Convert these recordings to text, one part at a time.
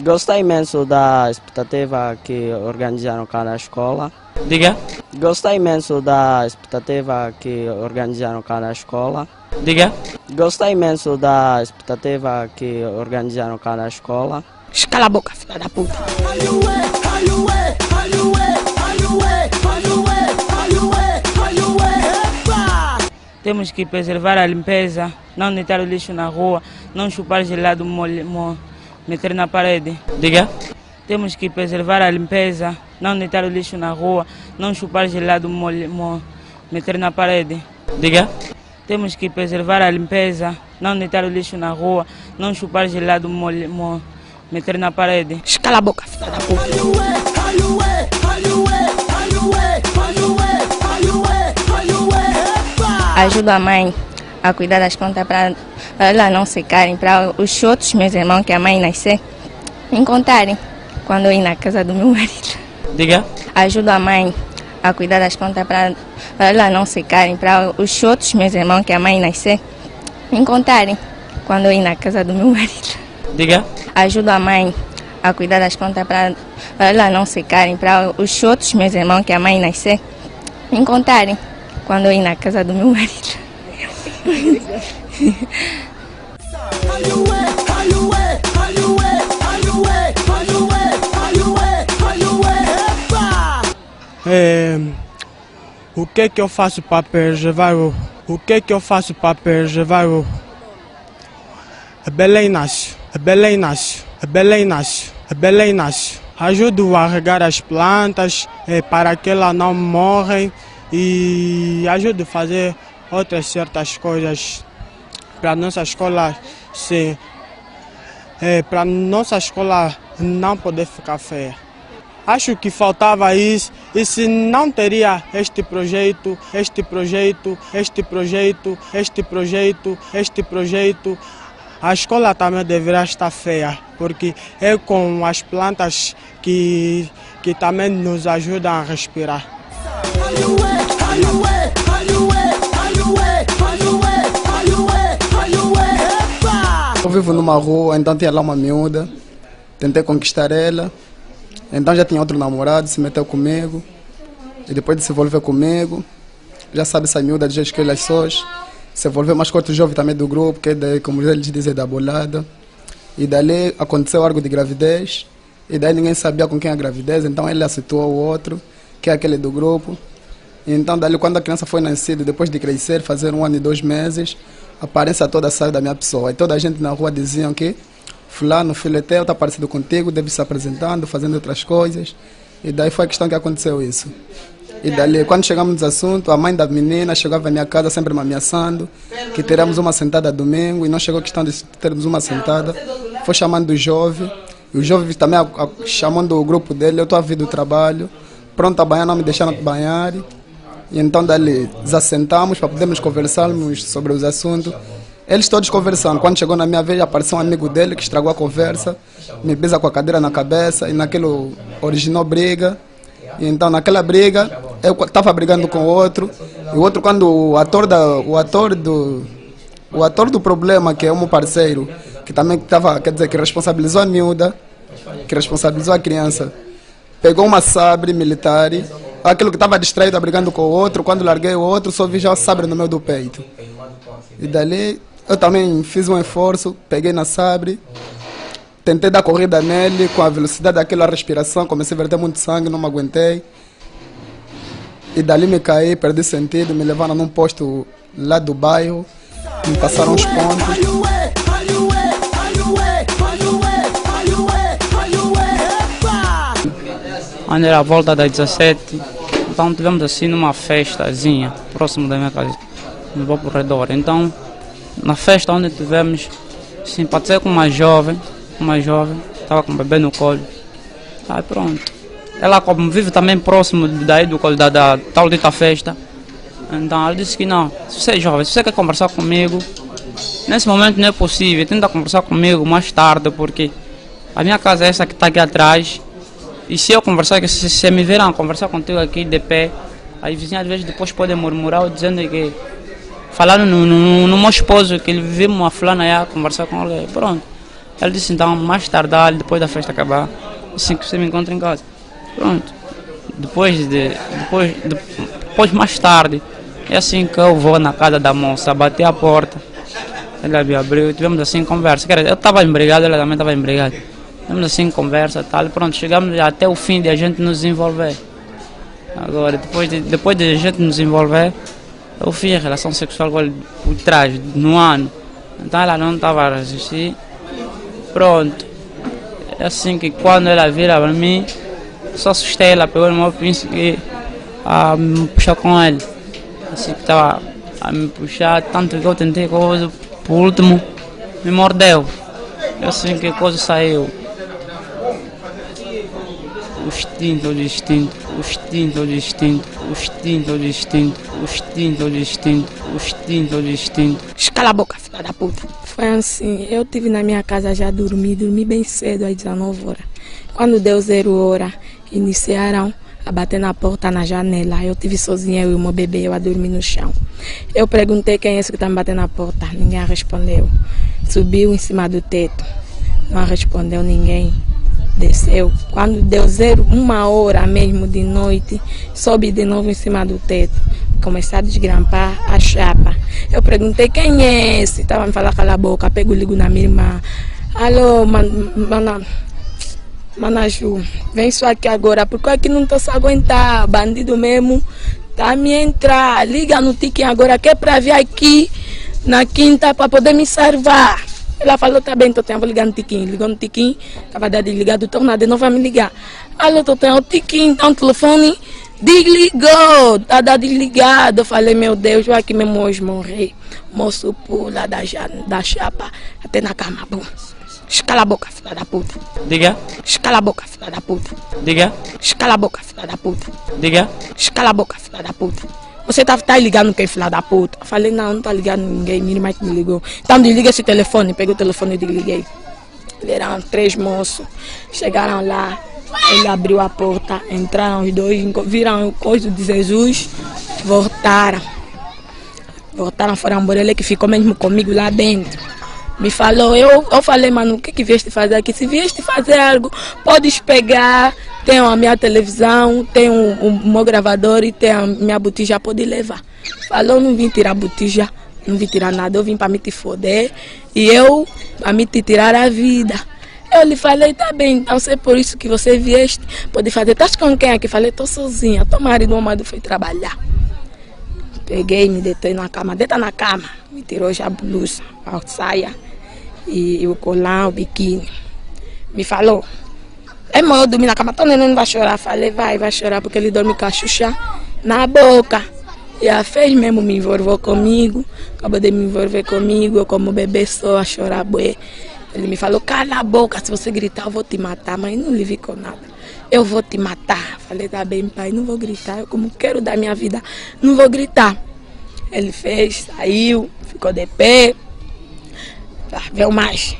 Gostei imenso da expectativa que organizaram cá na escola. Diga. Gostei imenso da expectativa que organizaram cá na escola. Diga. Gostei imenso da expectativa que organizaram cá na escola. Cala a boca, filha da puta. Temos que preservar a limpeza, não deitar o lixo na rua, não chupar gelado, meter na parede. Diga. Temos que preservar a limpeza, não deitar o lixo na rua, não chupar gelado, meter na parede. Diga. Temos que preservar a limpeza, não deitar o lixo na rua, não chupar gelado, meter na parede. Cala a boca, filha da puta. Ajudo a mãe a cuidar das contas para elas não secarem, para os outros meus irmãos que a mãe nascer encontrarem quando eu ir na casa do meu marido. Diga. Ajudo a mãe a cuidar das contas para elas não secarem, para os outros meus irmãos que a mãe nascer encontrarem quando eu ir na casa do meu marido. Diga. Ajudo a mãe a cuidar das contas para elas não secarem, para os outros meus irmãos que a mãe nascer encontrarem quando eu ir na casa do meu marido. O que é que eu faço para preservar o que é que eu faço para preservar o Belém nasce, Belém nasce, Belém nasce, Belém nasce. Ajudo a regar as plantas para que elas não morrem e ajudo a fazer outras certas coisas para nossa escola para nossa escola não poder ficar feia. Acho que faltava isso e se não teria este projeto, a escola também deveria estar feia, porque é com as plantas que também nos ajudam a respirar. Eu vivo numa rua, então tinha lá uma miúda, tentei conquistar ela, então já tinha outro namorado, se meteu comigo, e depois de se envolver comigo, já sabe essa miúda de jeito que elas sós, se envolveu mais com outro jovem também do grupo, que é como eles dizem, da bolada, e dali aconteceu algo de gravidez, e daí ninguém sabia com quem é a gravidez, então ele aceitou o outro, que é aquele do grupo. Então, dali, quando a criança foi nascida, depois de crescer, fazer 1 ano e 2 meses, a aparência toda saiu da minha pessoa. E toda a gente na rua diziam que fulano, filho teu, está parecido contigo, deve se apresentando, fazendo outras coisas. E daí foi a questão que aconteceu isso. E dali, quando chegamos nos assuntos, a mãe da menina chegava à minha casa sempre me ameaçando que teremos uma sentada domingo, e não chegou a questão de termos uma sentada. Foi chamando o jovem, e o jovem também chamando o grupo dele, eu estou a vir do trabalho, pronto a banhar, não me deixaram banhar. E então dali desassentamos para podermos conversarmos sobre os assuntos. Eles todos conversando. Quando chegou na minha vez, apareceu um amigo dele que estragou a conversa, me pisa com a cadeira na cabeça, e naquilo originou briga. E então naquela briga, eu estava brigando com o outro, e o outro, quando o ator do problema, que é o meu parceiro, que também estava, quer dizer, que responsabilizou a miúda, que responsabilizou a criança, pegou uma sabre militar, aquilo que estava distraído brigando com o outro, quando larguei o outro, só vi já o sabre no meio do peito. E dali eu também fiz um esforço, peguei na sabre, tentei dar corrida nele, com a velocidade daquela respiração, comecei a verter muito sangue, não me aguentei. E dali me caí, perdi sentido, me levaram num posto lá do bairro, me passaram os pontos. Onde era a volta das 17, então tivemos assim numa festazinha, próximo da minha casa, no próprio redor. Então, na festa onde tivemos, simpatizei com uma jovem, estava com um bebê no colo. Aí pronto. Ela como vive também próximo daí do colo da tal dita festa. Então ela disse que não, se você é jovem, se você quer conversar comigo, nesse momento não é possível, tenta conversar comigo mais tarde, porque a minha casa é essa que está aqui atrás. E se eu conversar, se me verão conversar contigo aqui de pé, aí vizinhos às vezes depois podem murmurar dizendo que Falando no meu esposo, que ele viu uma fulana aí a conversar com ele, pronto. Ele disse então, mais tarde, depois da festa acabar, assim que você me encontra em casa. Pronto. Depois mais tarde, é assim que eu vou na casa da moça, bati a porta. Ele me abriu, tivemos assim conversa. Eu estava embrigado, ela também estava embrigada. Tivemos assim conversa, tal, pronto, chegamos até o fim de a gente nos envolver. Agora, depois de a gente nos envolver, eu fiz a relação sexual com ele por trás, no ano. Então ela não estava a resistir. Pronto. É assim que quando ela vira para mim, só assustei ela, pegou no meu príncipe a me puxar com ele. Assim que estava a me puxar, tanto que eu tentei coisa, por último me mordeu. É assim que a coisa saiu. O instinto distinto, o instinto distinto, o instinto distinto, o instinto distinto, o instinto distinto. Cala a boca, filha da puta. Foi assim, eu tive na minha casa já dormi bem cedo, às 19 horas. Quando deu 0 hora, iniciaram a bater na porta, na janela. Eu tive sozinha, eu e o meu bebê, eu a dormir no chão. Eu perguntei quem é esse que está me batendo na porta, ninguém respondeu. Subiu em cima do teto, não respondeu ninguém. Desceu. Quando deu 1 hora mesmo de noite, sobe de novo em cima do teto. Comecei a desgrampar a chapa. Eu perguntei quem é esse? Estava me falando cala a boca. Pego e ligo na minha irmã. Alô, Manaju, vem só aqui agora, porque aqui não estou se aguentar. Bandido mesmo, tá a me entrar. Liga no tiquinho agora, que é para vir aqui na quinta para poder me salvar. Ela falou, tá bem, Totem, vou ligar no tiquinho. Ligou no tiquinho, estava dando ligado, torna de novo a me ligar. Alô, Totem, o tiquinho, então o telefone desligou, tá dando desligado. Eu falei, meu Deus, eu aqui mesmo hoje morrer. Moço pula da chapa até na cama, bom. Cala a boca, filha da puta. Diga. Cala a boca, filha da puta. Diga. Cala a boca, filha da puta. Diga. Cala a boca, filha da puta. Você tá ligando quem, filha da puta? Eu falei, não tá ligando ninguém, minha irmã que me ligou. Então desliga esse telefone, peguei o telefone e desliguei. Vieram 3 moços, chegaram lá, ele abriu a porta, entraram os 2, viram o coisa de Jesus, voltaram. Voltaram, foram embora, ele que ficou mesmo comigo lá dentro. Me falou, eu falei, mano, o que vieste fazer aqui? Se vieste fazer algo, podes pegar, tem a minha televisão, tem o meu gravador e tem a minha botija, pode levar. Falou, não vim tirar botija, não vim tirar nada, eu vim para me te foder e eu para me te tirar a vida. Eu lhe falei, tá bem, então se é por isso que você vieste, pode fazer. Estás com quem aqui? Falei, tô sozinha, teu marido, meu marido foi trabalhar. Peguei, me deitei na cama, deita na cama, me tirou já a blusa, a saia e o colã, o biquíni. Me falou, é maior eu dormir na cama, então o neném não vai chorar. Falei, vai chorar porque ele dorme com a Xuxa na boca. E a fez mesmo, me envolveu comigo, acabou de me envolver comigo, eu como bebê só a chorar, bué. Ele me falou, cala a boca, se você gritar eu vou te matar, mas não lhe vi com nada. Eu vou te matar. Falei, tá bem, pai, não vou gritar, eu como quero dar minha vida, não vou gritar. Ele fez, saiu, ficou de pé, veio mais.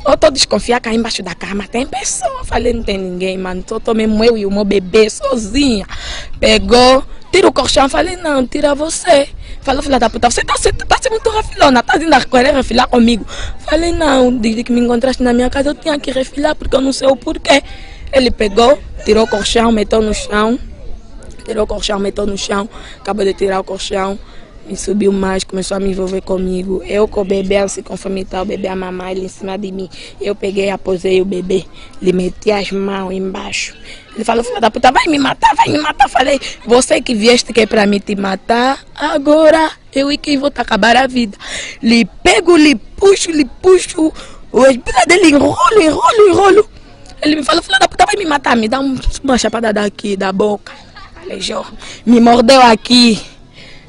Eu tô desconfiada que aí embaixo da cama tem pessoa. Falei, não tem ninguém, mano, tô mesmo eu e o meu bebê sozinha. Pegou, tira o colchão, falei, não, tira você. Falou, filha da puta, você tá sendo muito refilona, tá indo a querer refilar comigo. Falei, não, desde que me encontraste na minha casa eu tinha que refilar porque eu não sei o porquê. Ele pegou, tirou o colchão, meteu no chão. Tirou o colchão, meteu no chão. Acabou de tirar o colchão. Me subiu mais, começou a me envolver comigo. Eu com o bebê, assim, conforme tal, o bebê a mamar ele em cima de mim. Eu peguei, aposei o bebê. Ele meti as mãos embaixo. Ele falou, filha da puta, vai me matar, vai me matar. Falei, você que vieste que é pra me te matar, agora eu e quem vou te acabar a vida. Lhe pego, lhe puxo, o espírito dele enrolo. Ele me falou, filha da puta, vai me matar, me dá uma chapada daqui, da boca. Aleijou, me mordeu aqui.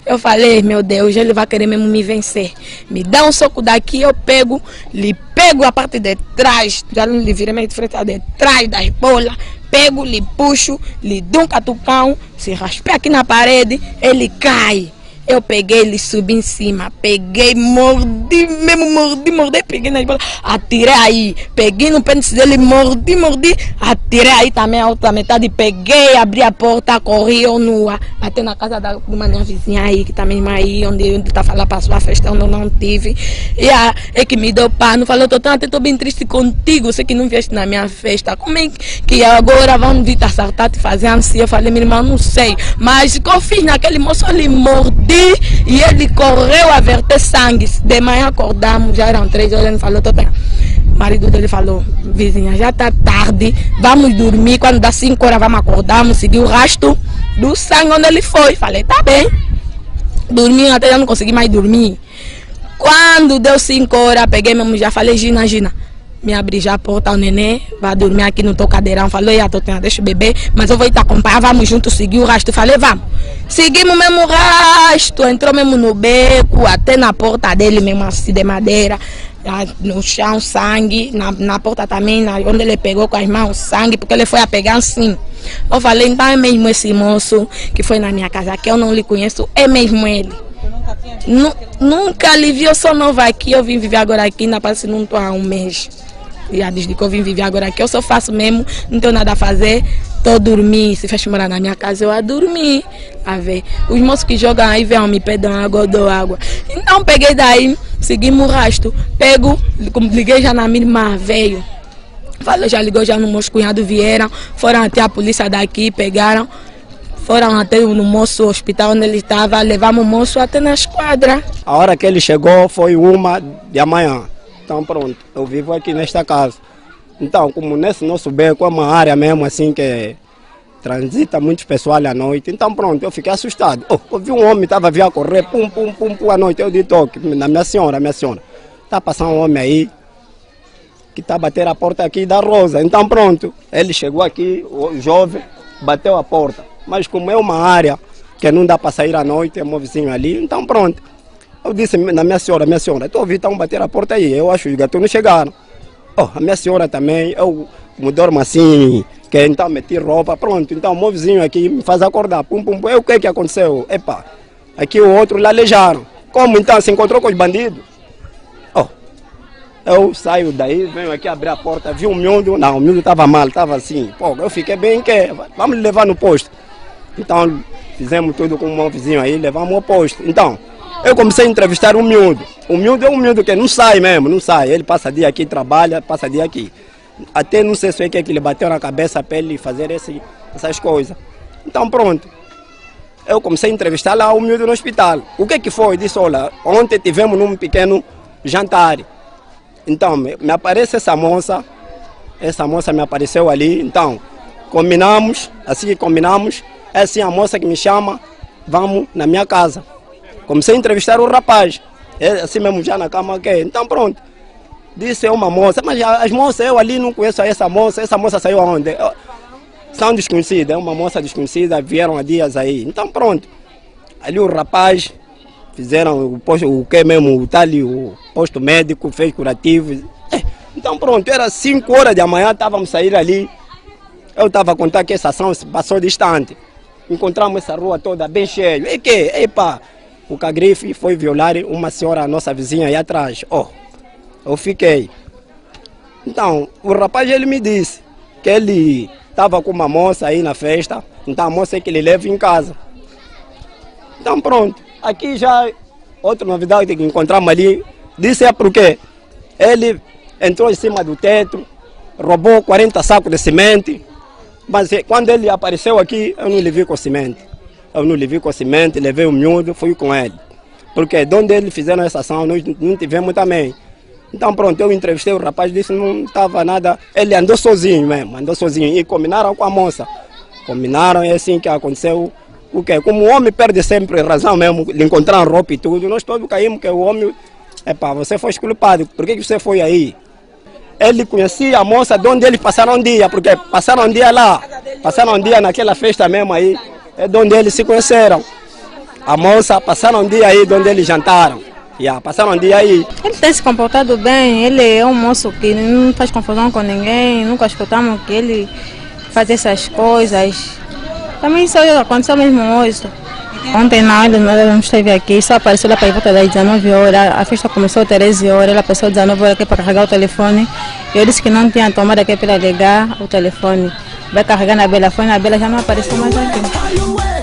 Eu falei, meu Deus, ele vai querer mesmo me vencer. Me dá um soco daqui, eu pego, lhe pego a parte de trás, já não lhe virei mais de frente, de trás das bolas, pego, lhe puxo, lhe dou um catucão, se raspeia aqui na parede, ele cai. Eu peguei ele, subi em cima, peguei, mordi mesmo, mordi, peguei na bola, atirei aí, peguei no pênis dele, mordi, atirei aí também a outra metade, peguei, abri a porta, corri eu nua, até na casa de uma minha vizinha aí, que também aí, onde tá falando para sua festa, onde eu não tive, e é que me deu pano, falou, tô bem triste contigo, sei que não vieste na minha festa, como é que agora vão vir te assaltar, te fazer assim? Eu falei, minha irmã, não sei, mas o que eu fiz naquele moço, ele mordi e ele correu a verter sangue. De manhã acordamos, já eram 3 horas, ele falou, o marido dele falou, vizinha, já tá tarde, vamos dormir, quando dá 5 horas vamos acordar, vamos seguir o rastro do sangue onde ele foi. Falei, tá bem, dormi, até já não consegui mais dormir. Quando deu 5 horas, peguei mesmo, já falei, Gina, me abri já a porta, o neném vai dormir aqui no teu cadeirão. Falou, deixa o bebê, mas eu vou te acompanhar, vamos juntos seguir o rastro. Falei, vamos. Seguimos mesmo o rastro, entrou mesmo no beco, até na porta dele mesmo assim de madeira, no chão sangue, na porta também, onde ele pegou com as mãos sangue, porque ele foi a pegar assim. Eu falei, então é mesmo esse moço que foi na minha casa, que eu não lhe conheço, é mesmo ele. Nunca lhe vi, eu sou nova aqui, eu vim viver agora aqui, ainda parece que não estou há um mês. Já desde que eu vim viver agora aqui, eu só faço mesmo, não tenho nada a fazer, estou a dormir. Se fez morar na minha casa, eu a dormir. A ver, os moços que jogam aí vêm me pedem água, eu dou água. Então peguei daí, seguimos o rastro, liguei já na minha irmã, veio. Falou, já ligou já no meus cunhados, vieram, foram até a polícia daqui, pegaram. Foram até no moço, hospital onde ele estava, levamos o moço até na esquadra. A hora que ele chegou foi 1h. Então pronto, eu vivo aqui nesta casa. Então, como nesse nosso beco é uma área mesmo assim que transita muitos pessoal à noite, então pronto, eu fiquei assustado. Eu vi um homem, estava a correr, pum, à noite, eu dei toque, minha senhora, está passando um homem aí, que está a bater a porta aqui da Rosa. Então pronto, ele chegou aqui, o jovem, bateu a porta. Mas como é uma área que não dá para sair à noite, é um vizinho ali, então pronto. Eu disse na minha senhora, estou ouvindo, estão bater a porta aí, eu acho que os gatos não chegaram. A minha senhora também, eu me dormo assim, que então meti roupa, pronto. Então o meu vizinho aqui me faz acordar, pum, o que aconteceu? Epa, aqui o outro lá alejaram. Como então se encontrou com os bandidos? Eu saio daí, venho aqui abrir a porta, vi um miúdo, não, o miúdo estava mal, estava assim. Eu fiquei bem, vamos levar no posto. Então fizemos tudo com o meu vizinho aí, levamos ao posto. Então, eu comecei a entrevistar um miúdo. O miúdo é um miúdo que não sai mesmo, não sai. Ele passa dia aqui, trabalha, passa dia aqui. Até não sei se é que ele bateu na cabeça para ele fazer essas coisas. Então pronto. Eu comecei a entrevistar lá o miúdo no hospital. O que foi? Disse, olha, ontem tivemos num pequeno jantar. Então me aparece essa moça me apareceu ali. Então combinamos, assim que combinamos, é assim a moça que me chama, vamos na minha casa. Comecei a entrevistar o rapaz, assim mesmo já na cama, ok. Então pronto, disse é uma moça, mas as moças eu ali não conheço essa moça saiu aonde? São desconhecidas, é uma moça desconhecida, vieram há dias aí. Então pronto, ali o rapaz, fizeram o posto, o que mesmo, o posto médico, fez curativo. Então pronto, era 5 horas da manhã, estávamos a sair ali. Eu estava a contar que essa ação se passou distante. Encontramos essa rua toda bem cheia. E que? Epa, o Cagrife foi violar uma senhora, nossa vizinha aí atrás. Eu fiquei. Então, o rapaz ele me disse que ele estava com uma moça aí na festa. Então a moça é que ele leva em casa. Então pronto. Aqui já, outra novidade que encontramos ali, disse porque ele entrou em cima do teto, roubou 40 sacos de semente, mas quando ele apareceu aqui, eu não lhe vi com semente. Levei o miúdo, fui com ele. Porque de onde eles fizeram essa ação, nós não tivemos também. Então pronto, eu entrevistei o rapaz, disse que não estava nada, ele andou sozinho mesmo, e combinaram com a moça. Combinaram, é assim que aconteceu. O quê? Como o homem perde sempre razão mesmo, lhe encontrar roupa e tudo, nós todos caímos que o homem, você foi culpado, por que você foi aí? Ele conhecia a moça de onde eles passaram um dia, porque passaram um dia lá, passaram um dia naquela festa mesmo aí, é de onde eles se conheceram. A moça passaram um dia aí de onde eles jantaram, passaram um dia aí. Ele tem se comportado bem, ele é um moço que não faz confusão com ninguém, nunca escutamos que ele faz essas coisas. Também isso aconteceu mesmo hoje. Ontem não, ele não esteve aqui, só apareceu lá para volta das 19 horas. A festa começou às 13 horas, ele apareceu às 19 horas aqui para carregar o telefone. Eu disse que não tinha tomada aqui para ligar o telefone. Vai carregar na Bela, foi na Bela, já não apareceu mais aqui.